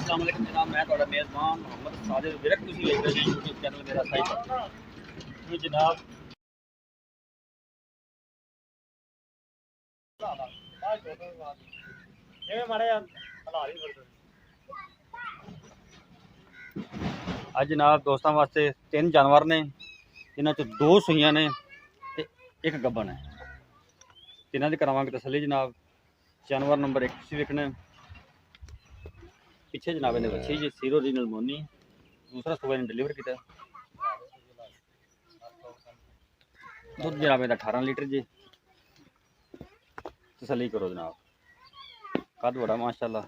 अस्सलाम वालेकुम जनाब, मैं थोड़ा मेज़बान मोहम्मद साजिद विरक तुसी देख रहे हो यूट्यूब चैनल मेरा साइट तो जनाब ਅੱਜ जनाब दोस्तों वास्ते 3 जानवर ने जिन्हों चो 2 सूइयां ने ते एक गब्बन है। तिन्हां दी करावांगे तसल्ली जनाब। जानवर नंबर 1 तुसी वेखना पिछे जनाब इन्हें बच्ची जी सीरो ओरिजिनल मोनी, दूसरा सुबह ने डिलीवर किया दुध जनाब इहदा 18 लीटर जी। तसल्ली करो जनाब, कद बड़ा माशाल्लाह।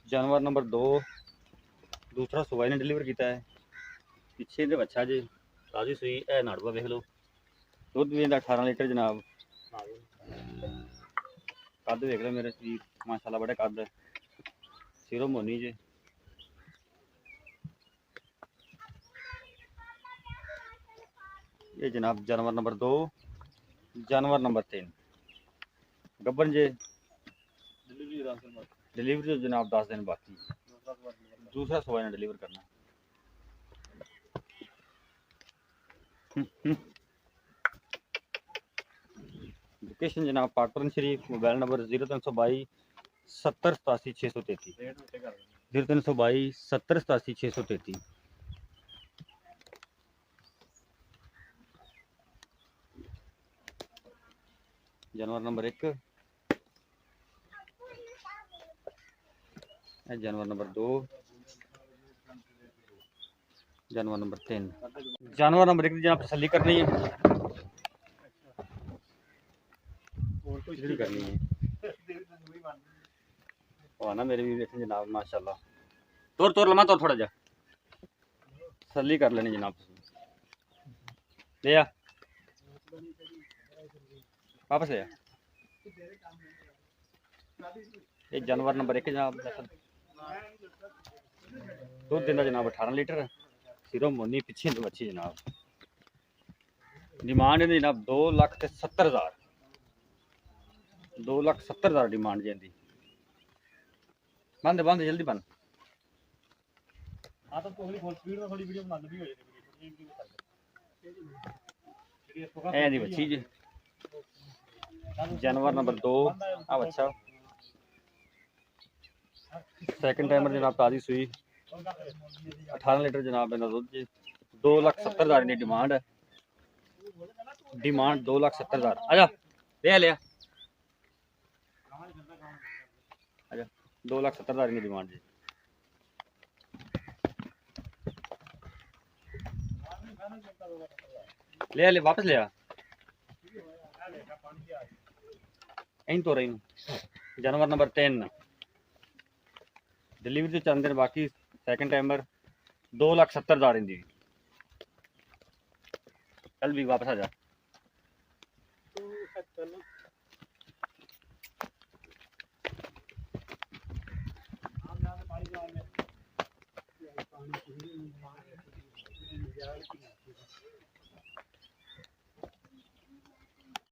जानवर नंबर 2 दूसरा सुबह ने डिलीवर किया है। पिछे दे बच्चा जी ताजी सुई है नाड़ुआ वेख लो। दुध भी 18 लीटर जनाब। कद देख लो मेरे जी माशाल्लाह बड़े कद सिरो मोनी जी। ये जनाब जानवर नंबर 2। जानवर नंबर 3 गब्बन जे डिलीवरी तो जनाब 10 दिन बाकी, दूसरा सुबह ने डिलीवर करना। लोकेशन जनाब पाकपुर शरीफ। Mobile number 0322 70 87 633 0322 70 87 633। जानवर नंबर 1, जानवर नंबर 2, जानवर नंबर 3। जानवर नंबर 1 की जनाब तसल्ली करनी है करनी है ना मेरे भी देखें जनाब माशाल्लाह। तोड़ तोड़ लमा तो थोड़ा जा तसल्ली कर लेनी जनाब। ले आ वापस ले आ। ये जानवर नंबर 1 जनाब दूध देना जनाब 18 लीटर। सिरों मोनी पिछे बच्ची जनाब। डिमांड है जनाब 2,70,000 2,70,000 डिमांड जी। बंद बंद जल्दी बंद। बच्ची जी जानवर नंबर 2 आ बच्चा सेकंड टाइमर जनाब ताजी सुई 18 लीटर जनाब इन्हें दुध जी। 2,70,000 की डिमांड है। डिमांड 2,70,000। आजा ले लिया आजा 2,70,000 की डिमांड जी। ले ले वापस ले आ तो रही। जानवर नंबर 3 डिलीवरी तो चंद दिन बाकी। सेकंड टाइमर 2,70,000 इंदी। कल भी वापस आ जा।